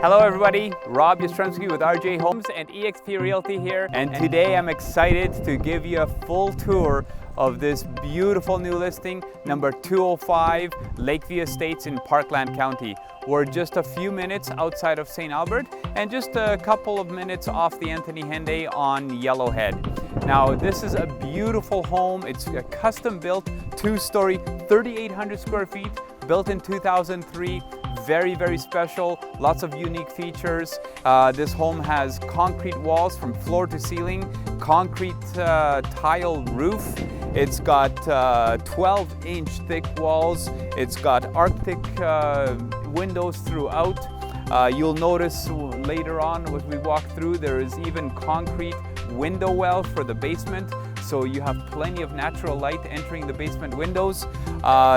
Hello everybody, Rob Yastrzemski with RJ Homes and eXp Realty here, and today I'm excited to give you a full tour of this beautiful new listing, number 205 Lakeview Estates in Parkland County. We're just a few minutes outside of St. Albert and just a couple of minutes off the Anthony Henday on Yellowhead. Now this is a beautiful home. It's a custom built 2-story, 3,800 square feet, built in 2003. Very special, lots of unique features. This home has concrete walls from floor to ceiling, concrete tile roof. It's got 12-inch thick walls. It's got Arctic windows throughout. You'll notice later on as we walk through, there is even concrete window wells for the basement. So you have plenty of natural light entering the basement windows.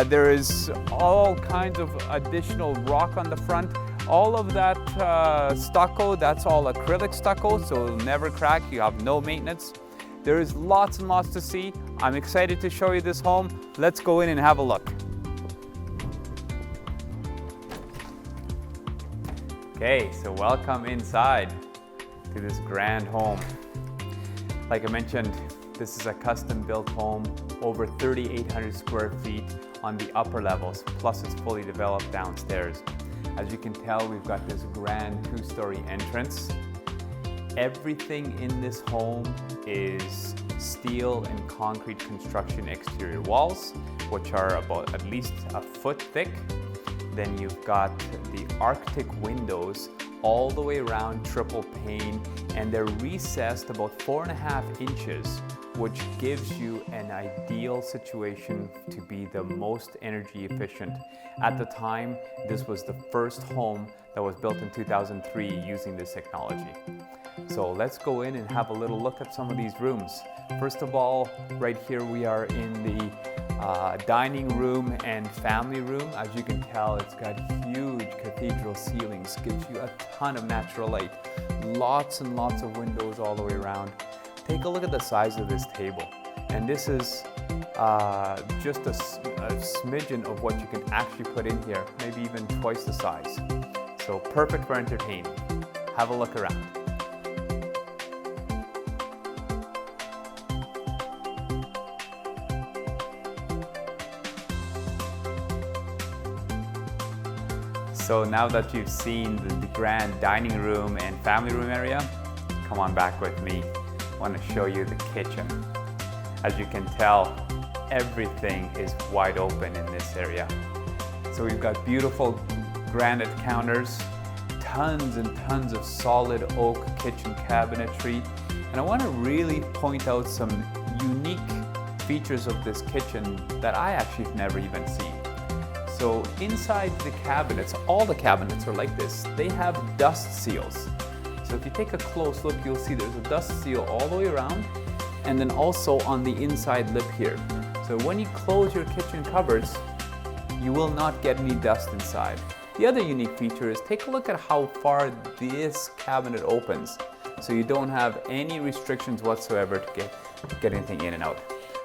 There is all kinds of additional rock on the front. All of that stucco, that's all acrylic stucco, so it'll never crack. You have no maintenance. There is lots and lots to see. I'm excited to show you this home. Let's go in and have a look. Okay, so welcome inside to this grand home. Like I mentioned, this is a custom-built home, over 3,800 square feet on the upper levels, plus it's fully developed downstairs. As you can tell, we've got this grand 2-story entrance. Everything in this home is steel and concrete construction exterior walls, which are about at least a foot thick. Then you've got the Arctic windows all the way around, triple pane, and they're recessed about 4.5 inches, which gives you an ideal situation to be the most energy efficient. At the time, this was the first home that was built in 2003 using this technology. So let's go in and have a little look at some of these rooms. First of all, right here we are in the dining room and family room. As you can tell, it's got huge cathedral ceilings, gives you a ton of natural light. Lots and lots of windows all the way around. Take a look at the size of this table. And this is just a smidgen of what you can actually put in here, maybe even twice the size. So perfect for entertaining. Have a look around. So now that you've seen the grand dining room and family room area, come on back with me. I want to show you the kitchen. As you can tell, everything is wide open in this area. So we've got beautiful granite counters, tons and tons of solid oak kitchen cabinetry. And I want to really point out some unique features of this kitchen that I actually have never even seen. So inside the cabinets, all the cabinets are like this. They have dust seals. So if you take a close look, you'll see there's a dust seal all the way around, and then also on the inside lip here. So when you close your kitchen cupboards, you will not get any dust inside. The other unique feature is take a look at how far this cabinet opens. So you don't have any restrictions whatsoever to get anything in and out.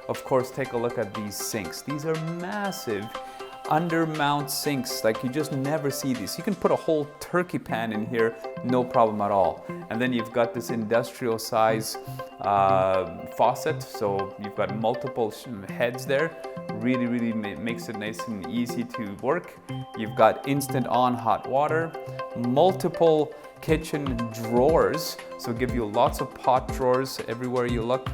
Of course, take a look at these sinks. These are massive under-mount sinks, like you just never see these. You can put a whole turkey pan in here, no problem at all. And then you've got this industrial size faucet, so you've got multiple heads there. Really makes it nice and easy to work. You've got instant on hot water, multiple kitchen drawers, so give you lots of pot drawers everywhere you look.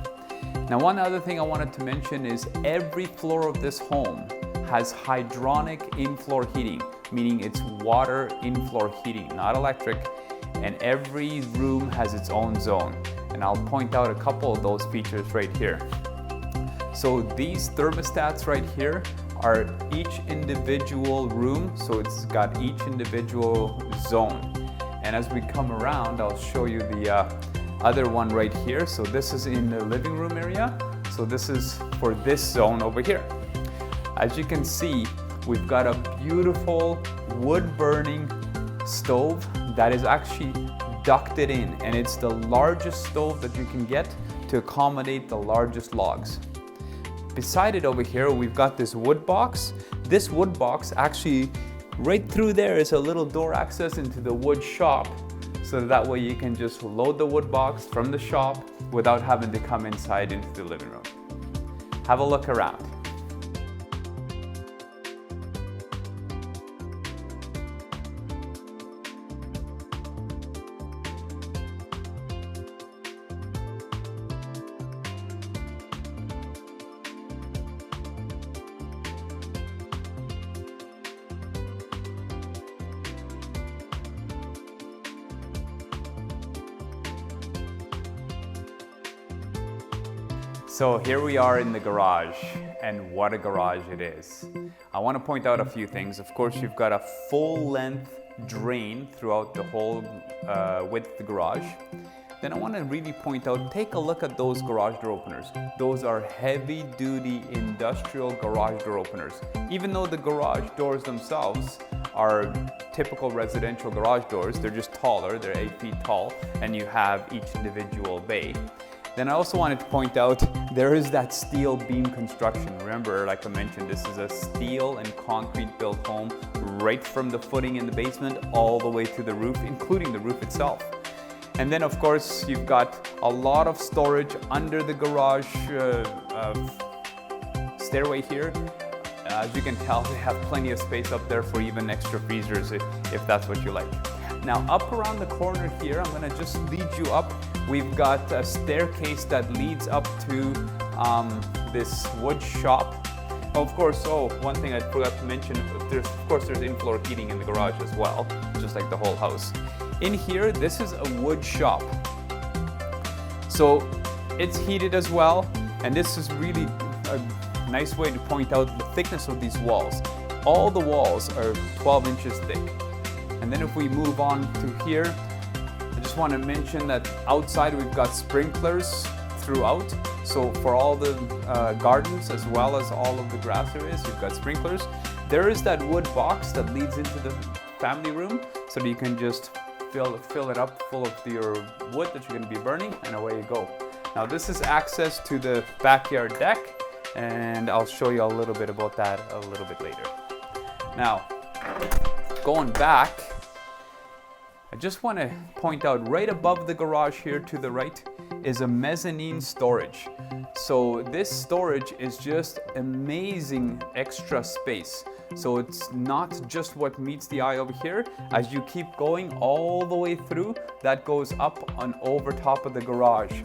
Now, one other thing I wanted to mention is every floor of this home has hydronic in-floor heating, meaning it's water in-floor heating, not electric, and every room has its own zone. And I'll point out a couple of those features right here. So these thermostats right here are each individual room, so it's got each individual zone. And as we come around, I'll show you the other one right here. So this is in the living room area. So this is for this zone over here. As you can see, we've got a beautiful wood-burning stove that is actually ducted in, and it's the largest stove that you can get to accommodate the largest logs. Beside it over here, we've got this wood box. This wood box actually Right through there is a little door access into the wood shop, so that way you can just load the wood box from the shop without having to come inside into the living room. Have a look around. So here we are in the garage, and what a garage it is. I want to point out a few things. Of course, you've got a full-length drain throughout the whole width of the garage. Then I want to really point out, take a look at those garage door openers. Those are heavy-duty industrial garage door openers. Even though the garage doors themselves are typical residential garage doors, they're just taller, they're 8 feet tall, and you have each individual bay. Then I also wanted to point out, there is that steel beam construction. Remember, like I mentioned, this is a steel and concrete built home, right from the footing in the basement all the way to the roof, including the roof itself. And then of course, you've got a lot of storage under the garage stairway here. As you can tell, they have plenty of space up there for even extra freezers if that's what you like. Now up around the corner here, I'm gonna just lead you up. We've got a staircase that leads up to this wood shop. Of course, one thing I forgot to mention, there's in-floor heating in the garage as well, just like the whole house. In here, this is a wood shop. So it's heated as well, and this is really a nice way to point out the thickness of these walls. All the walls are 12 inches thick. And then if we move on to here, I just want to mention that outside we've got sprinklers throughout. So for all the gardens as well as all of the grass areas, you've got sprinklers. There is that wood box that leads into the family room, so that you can just fill it up full of your wood that you're going to be burning, and away you go. Now this is access to the backyard deck, and I'll show you a little bit about that a little bit later. Now, going back, I just want to point out right above the garage here to the right is a mezzanine storage. So this storage is just amazing extra space. So it's not just what meets the eye over here. As you keep going all the way through, that goes up and over top of the garage.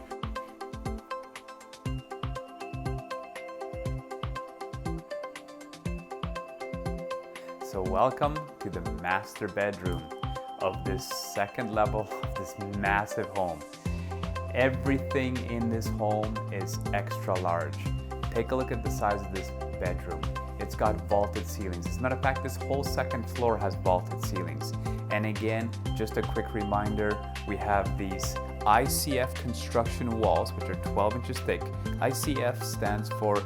So welcome to the master bedroom of this second level of this massive home. Everything in this home is extra large. Take a look at the size of this bedroom. It's got vaulted ceilings. As a matter of fact, this whole second floor has vaulted ceilings. And again, just a quick reminder, we have these ICF construction walls, which are 12 inches thick. ICF stands for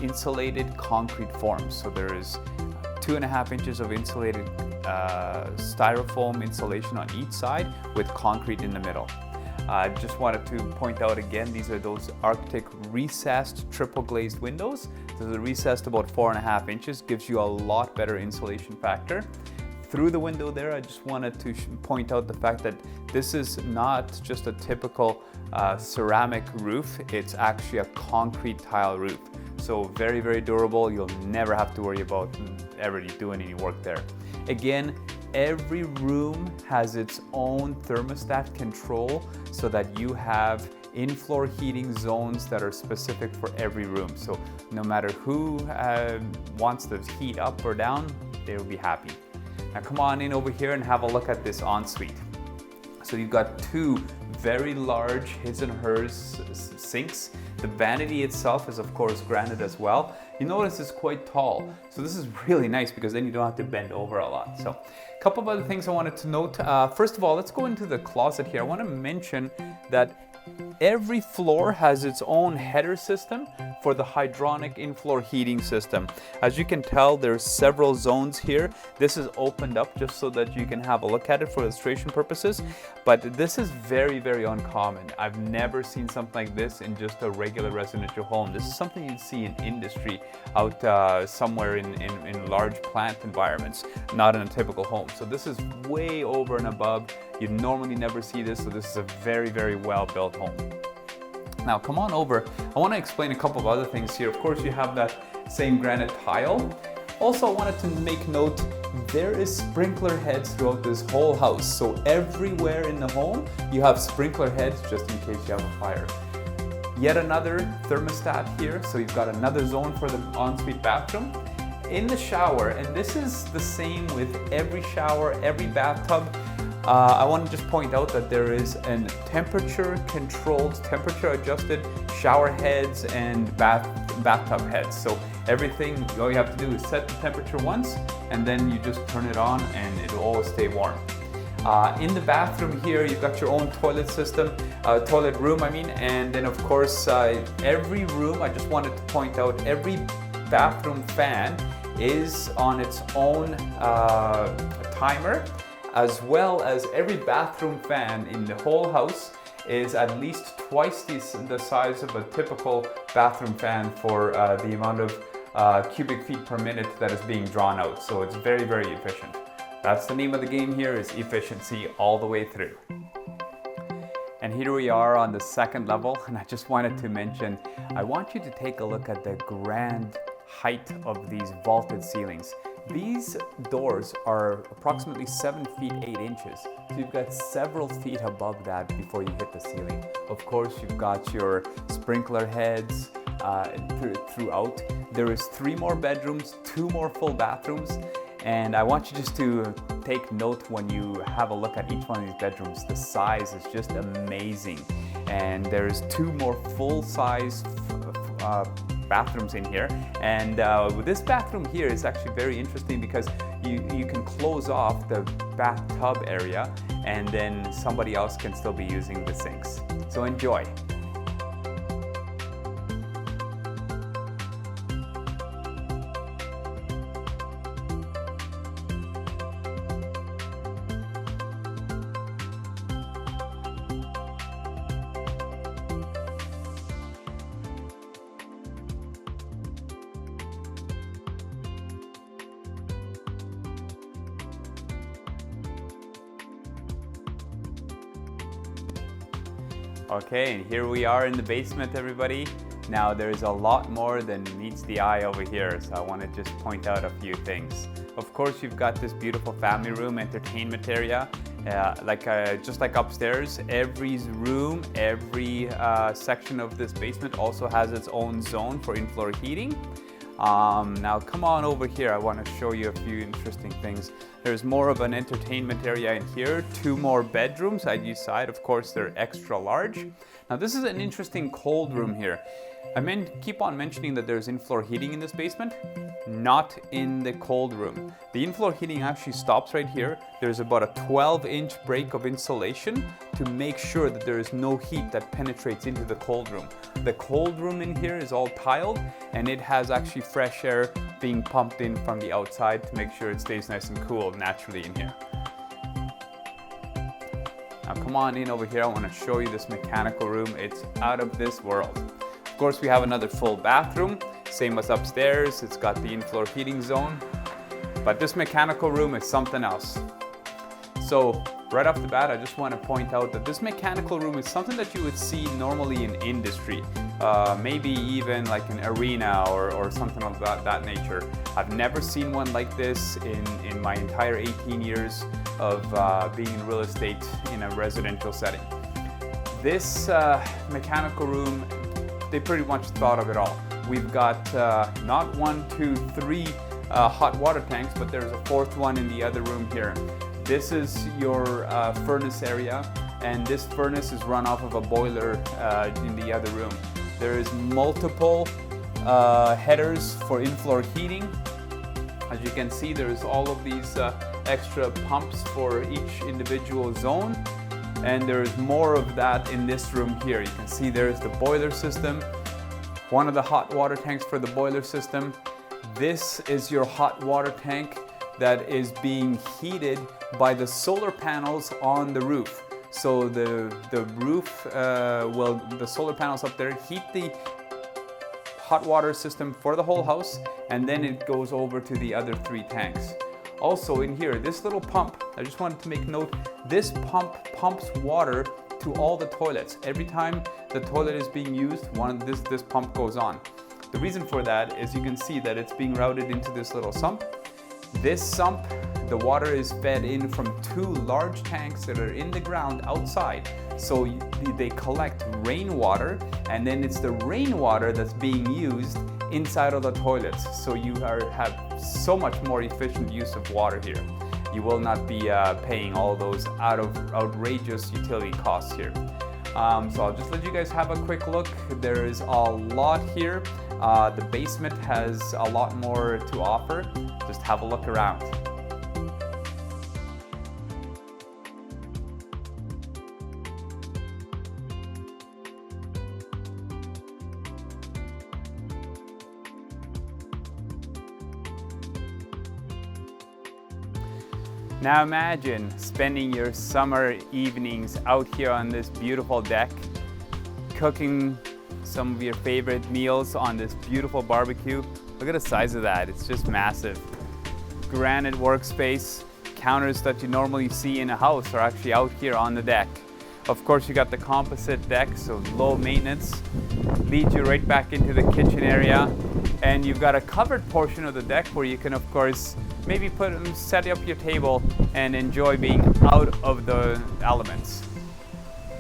insulated concrete forms. So there is 2.5 inches of insulated styrofoam insulation on each side with concrete in the middle. I just wanted to point out again, these are those Arctic recessed triple glazed windows. So the recessed about 4.5 inches gives you a lot better insulation factor. Through the window there, I just wanted to point out the fact that this is not just a typical ceramic roof, it's actually a concrete tile roof. So very, very durable. You'll never have to worry about ever doing any work there. Again, every room has its own thermostat control so that you have in-floor heating zones that are specific for every room. So no matter who wants the heat up or down, they'll be happy. Now come on in over here and have a look at this ensuite. So you've got two very large his and hers sinks. The vanity itself is of course granite as well. You notice it's quite tall. So this is really nice because then you don't have to bend over a lot. So a couple of other things I wanted to note. First of all, let's go into the closet here. I want to mention that every floor has its own header system for the hydronic in-floor heating system. As you can tell, there's several zones here. This is opened up just so that you can have a look at it for illustration purposes, but this is very, very uncommon. I've never seen something like this in just a regular residential home. This is something you'd see in industry out somewhere in large plant environments, not in a typical home. So this is way over and above. You normally never see this, so this is a very, very well-built home. Now come on over. I want to explain a couple of other things here. Of course, you have that same granite tile. Also, I wanted to make note, there is sprinkler heads throughout this whole house. So everywhere in the home, you have sprinkler heads just in case you have a fire. Yet another thermostat here. So you've got another zone for the ensuite bathroom. In the shower, and this is the same with every shower, every bathtub, I want to just point out that there is a temperature-controlled, temperature-adjusted shower heads and bathtub heads. So everything, all you have to do is set the temperature once, and then you just turn it on, and it'll always stay warm. In the bathroom here, you've got your own toilet system, toilet room, I mean, and then of course, every room, I just wanted to point out, every bathroom fan is on its own timer, as well as every bathroom fan in the whole house is at least twice the size of a typical bathroom fan for the amount of cubic feet per minute that is being drawn out. So it's very, very efficient. That's the name of the game here, is efficiency all the way through. And here we are on the second level, and I just wanted to mention, I want you to take a look at the grand height of these vaulted ceilings. These doors are approximately 7 feet 8 inches. So you've got several feet above that before you hit the ceiling. Of course, you've got your sprinkler heads throughout. There is 3 more bedrooms, 2 more full bathrooms. And I want you just to take note when you have a look at each one of these bedrooms. The size is just amazing. And there's 2 more full-size bathrooms in here, and with this bathroom here is actually very interesting because you can close off the bathtub area and then somebody else can still be using the sinks. So enjoy. Okay, and here we are in the basement, everybody. Now there's a lot more than meets the eye over here, so I want to just point out a few things. Of course, you've got this beautiful family room, entertainment area. Just like upstairs, every room, every section of this basement also has its own zone for in-floor heating. Now come on over here, I want to show you a few interesting things. There's more of an entertainment area in here, 2 more bedrooms at each side. Of course, they're extra large. Now this is an interesting cold room here. I keep on mentioning that there's in-floor heating in this basement, not in the cold room. The in-floor heating actually stops right here. There's about a 12-inch break of insulation to make sure that there is no heat that penetrates into the cold room. The cold room in here is all tiled, and it has actually fresh air being pumped in from the outside to make sure it stays nice and cool naturally in here. Now come on in over here, I want to show you this mechanical room. It's out of this world. Of course, we have another full bathroom, same as upstairs. It's got the in-floor heating zone, but this mechanical room is something else. So right off the bat, I just want to point out that this mechanical room is something that you would see normally in industry, maybe even like an arena or something of that nature. I've never seen one like this in my entire 18 years of being in real estate in a residential setting. This mechanical room, they pretty much thought of it all. We've got not 1, 2, 3 hot water tanks, but there's a 4th one in the other room here. This is your furnace area, and this furnace is run off of a boiler in the other room. There is multiple headers for in-floor heating. As you can see, there's all of these extra pumps for each individual zone. and there's more of that in this room here. You can see there's the boiler system, one of the hot water tanks for the boiler system. This is your hot water tank that is being heated by the solar panels on the roof. So the roof, the solar panels up there heat the hot water system for the whole house, and then it goes over to the other 3 tanks. Also in here, this little pump, I just wanted to make note, this pump pumps water to all the toilets. Every time the toilet is being used, this pump goes on. The reason for that is you can see that it's being routed into this little sump. This sump, the water is fed in from 2 large tanks that are in the ground outside. So they collect rainwater, and then it's the rainwater that's being used inside of the toilets. So you have so much more efficient use of water here. You will not be paying all those outrageous utility costs here. So I'll just let you guys have a quick look. There is a lot here. The basement has a lot more to offer. Just have a look around. Now imagine spending your summer evenings out here on this beautiful deck, cooking some of your favorite meals on this beautiful barbecue. Look at the size of that, it's just massive. Granite workspace, counters that you normally see in a house are actually out here on the deck. Of course, you got the composite deck, so low maintenance, leads you right back into the kitchen area. And you've got a covered portion of the deck where you can, of course, maybe set up your table and enjoy being out of the elements.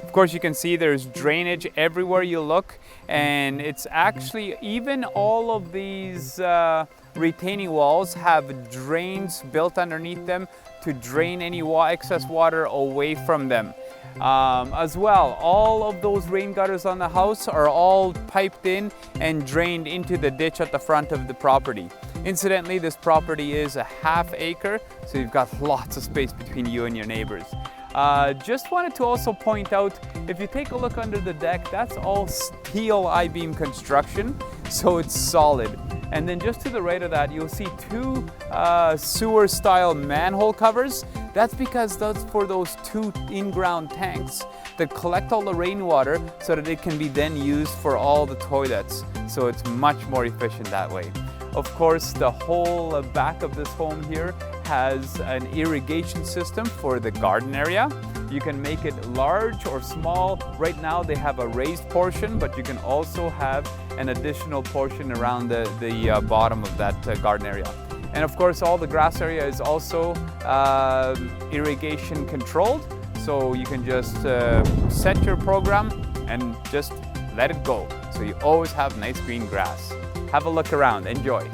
Of course, you can see there's drainage everywhere you look, and it's actually, even all of these retaining walls have drains built underneath them to drain any excess water away from them. As well, all of those rain gutters on the house are all piped in and drained into the ditch at the front of the property. Incidentally, this property is a half acre, so you've got lots of space between you and your neighbors. Just wanted to also point out, if you take a look under the deck, that's all steel I-beam construction, so it's solid. And then just to the right of that, you'll see 2 sewer-style manhole covers. That's because that's for those 2 in-ground tanks that collect all the rainwater so that it can be then used for all the toilets. So it's much more efficient that way. Of course, the whole back of this home here has an irrigation system for the garden area. You can make it large or small. Right now they have a raised portion, but you can also have an additional portion around the bottom of that garden area. And of course, all the grass area is also irrigation controlled. So you can just set your program and just let it go. So you always have nice green grass. Have a look around, enjoy.